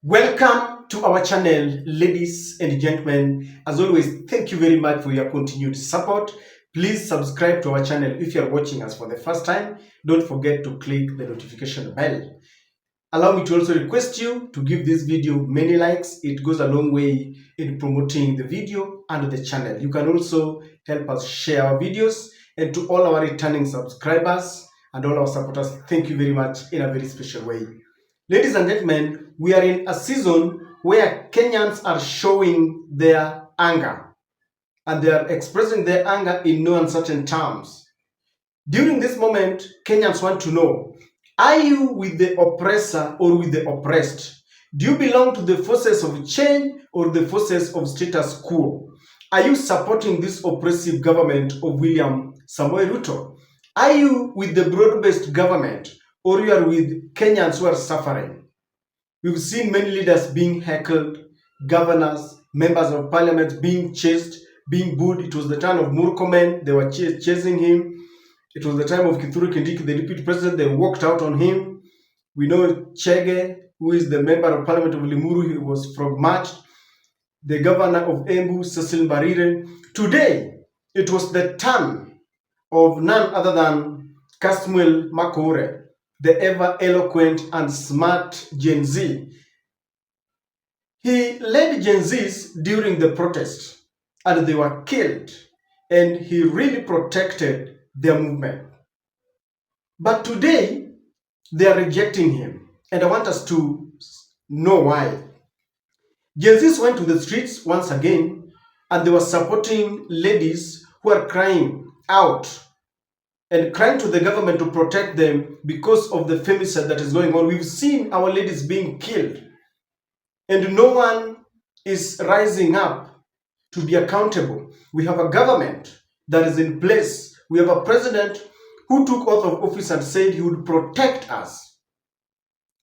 Welcome to our channel, ladies and gentlemen. As always, thank you very much for your continued support. Please subscribe to our channel if you are watching us for the first time. Don't forget to click the notification bell. Allow me to also request you to give this video many likes. It goes a long way in promoting the video and the channel. You can also help us share our videos. And to all our returning subscribers and all our supporters, thank you very much in a very special way. Ladies and gentlemen, we are in a season where Kenyans are showing their anger, and they are expressing their anger in no uncertain terms. During this moment, Kenyans want to know, are you with the oppressor or with the oppressed? Do you belong to the forces of change or the forces of status quo? Are you supporting this oppressive government of William Samoei Ruto? Are you with the broad-based government, or you are with Kenyans who are suffering? We've seen many leaders being heckled, governors, members of parliament being chased, being booed. It was the time of Murkomen, they were chasing him. It was the time of Kithure Kindiki, the deputy president, they walked out on him. We know Chege, who is the member of parliament of Limuru, he was frog-marched. The governor of Embu, Cecil Mbarire. Today, it was the turn of none other than Kasmuel McOure, the ever-eloquent and smart Gen Z. He led Gen Zs during the protest, and they were killed, and he really protected their movement. But today, they are rejecting him, and I want us to know why. Gen Zs went to the streets once again, and they were supporting ladies who are crying out and crying to the government to protect them because of the femicide that is going on. We've seen our ladies being killed, and no one is rising up to be accountable. We have a government that is in place. We have a president who took oath of office and said he would protect us.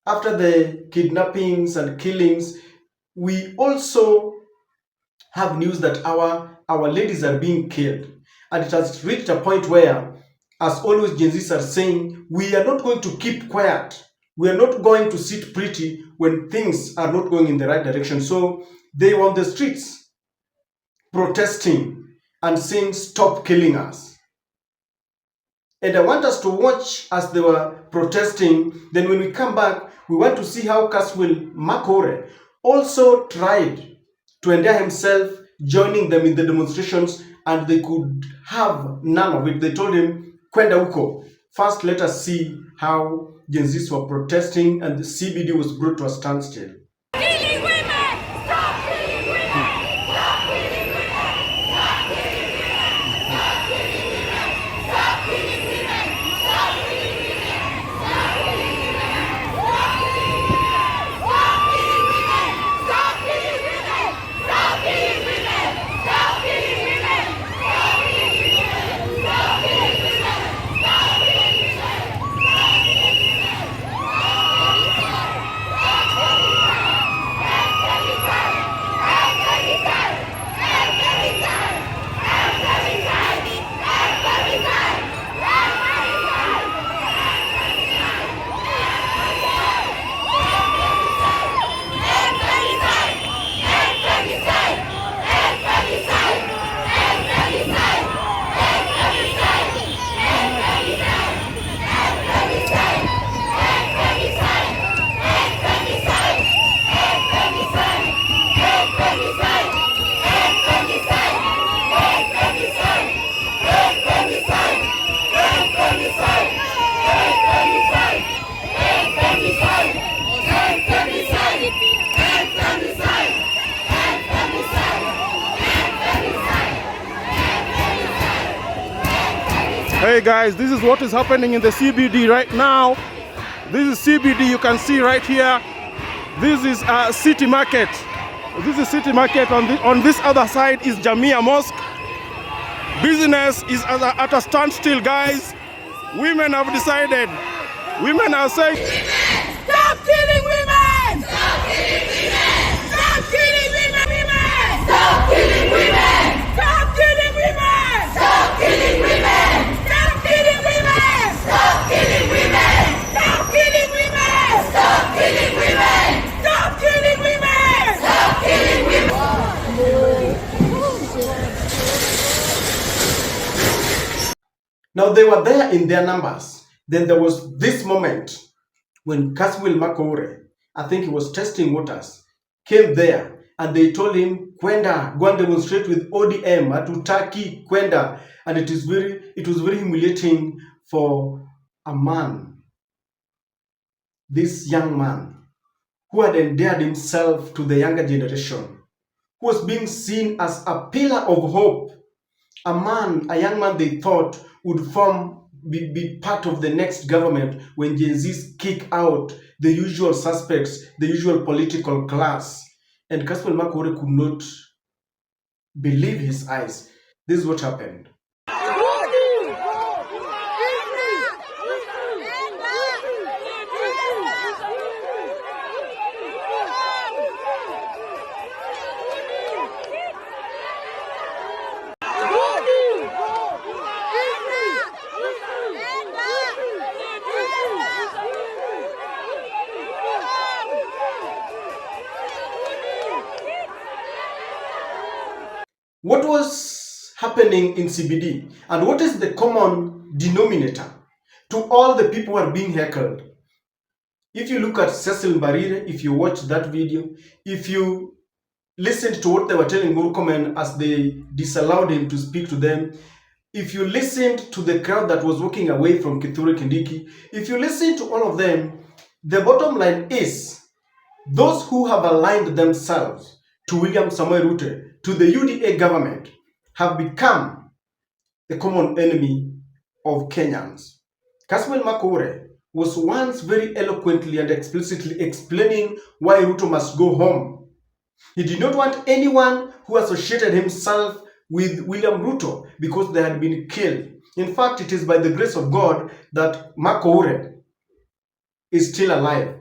After the kidnappings and killings, we also have news that our ladies are being killed. And it has reached a point where, as always, Gen Zs are saying, we are not going to keep quiet. We are not going to sit pretty when things are not going in the right direction. So they were on the streets protesting and saying, stop killing us. And I want us to watch as they were protesting. Then when we come back, we want to see how Kasmuel McOure also tried to endear himself joining them in the demonstrations, and they could have none of it. They told him, Kwenda Ooko. First, let us see how Gen Zs were protesting and the CBD was brought to a standstill. Killing women! Stop killing women! Stop killing women! Stop killing women! Stop killing women! Stop killing women! Stop killing women! Stop killing women! Stop killing women! Stop killing women! Stop killing women! Stop killing women! Stop killing women! Hey guys, this is what is happening in the CBD right now. This is CBD, you can see right here. This is City Market. This is City Market. On this other side is Jamia Mosque. Business is at a standstill, guys. Women have decided. Women are saying, Stop killing women! Stop killing women! Stop killing women! Stop killing women! Stop killing women! Stop killing women! Stop killing women! Stop killing women! Stop killing women! Stop killing women! Stop killing Now they were there in their numbers. Then there was this moment when McOure, I think he was testing waters, came there and they told him, Kwenda, go and demonstrate with ODM, hatutaki kwenda. And it was very humiliating for a man, this young man, who had endeared himself to the younger generation, who was being seen as a pillar of hope, a young man they thought would be part of the next government when Gen Zs kick out the usual suspects, the usual political class. And Kasmuel McOure could not believe his eyes. This is what happened. What was happening in CBD and what is the common denominator to all the people who are being heckled? If you look at Cecil Mbarire, if you watch that video, if you listened to what they were telling Murkomen as they disallowed him to speak to them, if you listened to the crowd that was walking away from Kithure Kindiki, if you listen to all of them, the bottom line is those who have aligned themselves to William Samoei Ruto, to the UDA government, have become the common enemy of Kenyans. Kasmuel McOure was once very eloquently and explicitly explaining why Ruto must go home. He did not want anyone who associated himself with William Ruto because they had been killed. In fact, it is by the grace of God that McOure is still alive.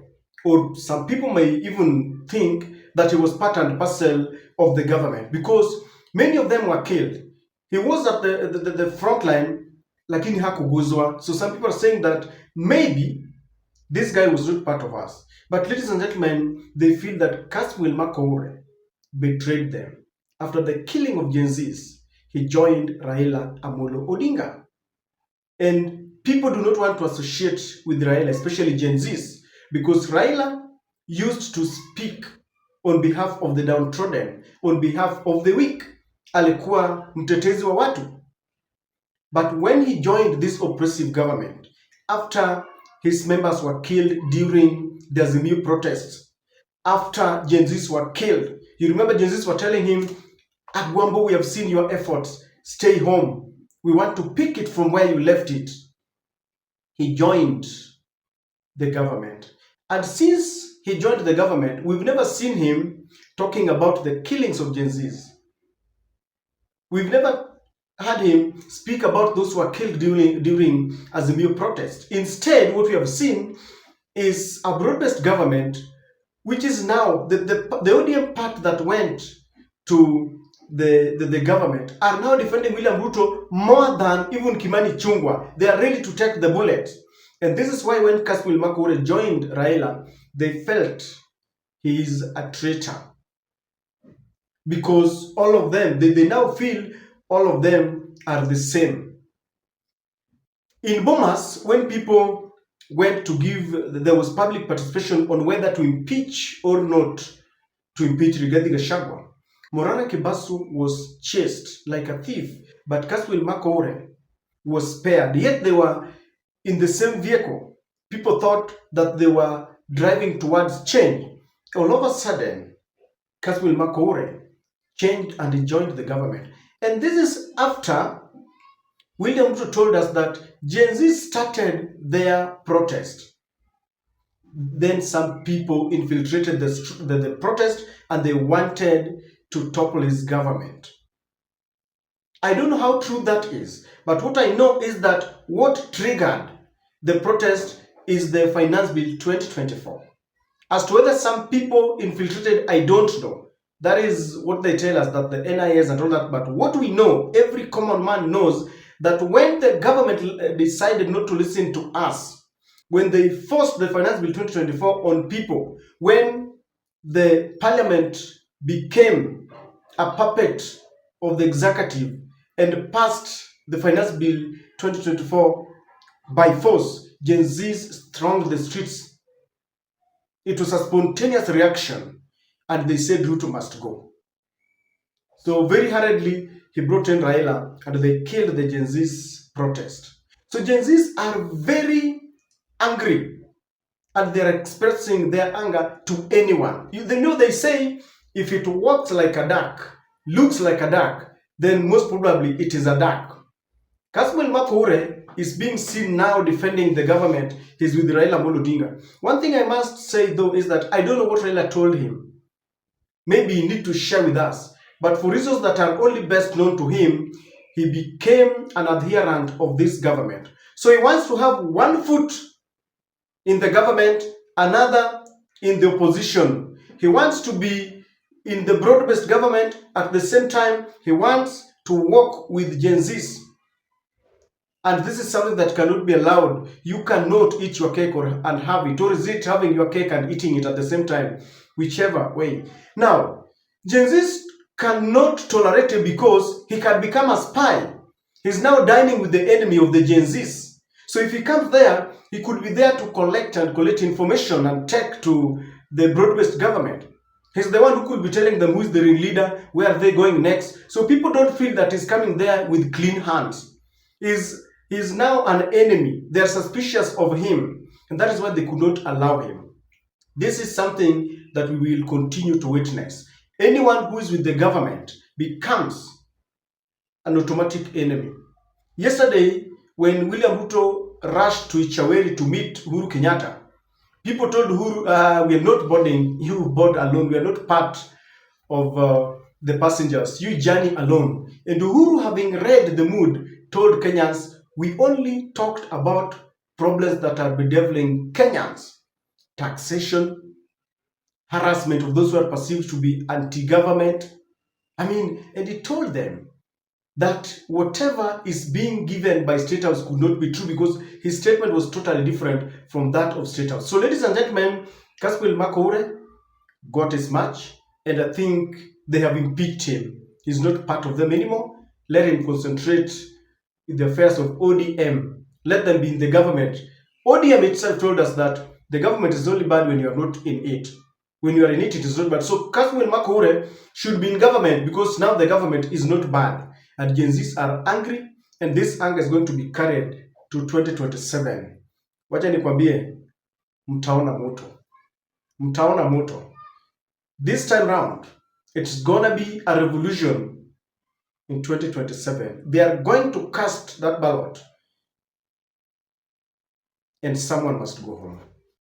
Or some people may even think that he was part and parcel of the government because many of them were killed. He was at the front line, lakini hakuguzwa. So some people are saying that maybe this guy was not part of us. But ladies and gentlemen, they feel that Kasmuel McOure betrayed them. After the killing of Gen Zs, he joined Raila Amolo Odinga. And people do not want to associate with Raila, especially Gen Zs, because Raila used to speak on behalf of the downtrodden, on behalf of the weak. Alikuwa mtetezi wa watu. But when he joined this oppressive government, after his members were killed during the Azimio protests, after Gen Zs were killed, you remember Gen Zs were telling him, Agwambo, we have seen your efforts, stay home. We want to pick it from where you left it. He joined the government. And since he joined the government, we've never seen him talking about the killings of Gen Zs. We've never had him speak about those who were killed during Azimio protest. Instead, what we have seen is a broad-based government, which is now the ODM part that went to the government are now defending William Ruto more than even Kimani Chungwa. They are ready to take the bullet. And this is why when Kasmuel McOure joined Raila, they felt he is a traitor. Because all of them, they now feel all of them are the same. In Bomas, when people went to there was public participation on whether to impeach or not to impeach Rigathi Gachagua. Morana Kibasu was chased like a thief, but Kasmuel McOure was spared. Yet they were in the same vehicle. People thought that they were driving towards change. All of a sudden, Kasmuel McOure changed and he joined the government. And this is after William Ruto told us that Gen Z started their protest. Then some people infiltrated the protest and they wanted to topple his government. I don't know how true that is, but what I know is that what triggered the protest is the Finance Bill 2024. As to whether some people infiltrated, I don't know. That is what they tell us, that the NIS and all that. But what we know, every common man knows, that when the government decided not to listen to us, when they forced the Finance Bill 2024 on people, when the parliament became a puppet of the executive and passed the Finance Bill 2024 by force, Gen Zs thronged the streets. It was a spontaneous reaction, and they said Ruto must go. So very hurriedly, he brought in Raila, and they killed the Gen Z's protest. So Gen Zs are very angry, and they are expressing their anger to anyone. They say, if it walks like a duck, looks like a duck, then most probably it is a duck. Kasmuel McOure is being seen now defending the government. He's with Raila Odinga. One thing I must say though is that I don't know what Raila told him. Maybe he need to share with us. But for reasons that are only best known to him, he became an adherent of this government. So he wants to have one foot in the government, another in the opposition. He wants to be in the broad-based government. At the same time, he wants to work with Gen Zs. And this is something that cannot be allowed. You cannot eat your cake and have it. Or is it having your cake and eating it at the same time? Whichever way. Now, Gen Zs cannot tolerate him because he can become a spy. He's now dining with the enemy of the Gen Zs. So if he comes there, he could be there to collect information and take to the broad-based government. He's the one who could be telling them who is the ringleader, where are they going next. So people don't feel that he's coming there with clean hands. He's now an enemy. They're suspicious of him. And that is why they could not allow him. This is something that we will continue to witness. Anyone who is with the government becomes an automatic enemy. Yesterday, when William Ruto rushed to Ichaweri to meet Uhuru Kenyatta, people told Uhuru, we are not boarding, you board alone, we are not part of the passengers, you journey alone. And Uhuru, having read the mood, told Kenyans, we only talked about problems that are bedeviling Kenyans. Taxation, harassment of those who are perceived to be anti-government. And he told them that whatever is being given by State House could not be true because his statement was totally different from that of State House. So ladies and gentlemen, Kasmuel McOure got his match, and I think they have impeached him. He's not part of them anymore. Let him concentrate in the affairs of ODM. Let them be in the government. ODM itself told us that the government is only bad when you are not in it. When you are in it, it is not bad. So Kasmuel McOure should be in government because now the government is not bad. And Gen Zs are angry, and this anger is going to be carried to 2027. Wacha nikwambie, mtaona moto. Mtaona moto. This time round, it's gonna be a revolution in 2027. They are going to cast that ballot, and someone must go home.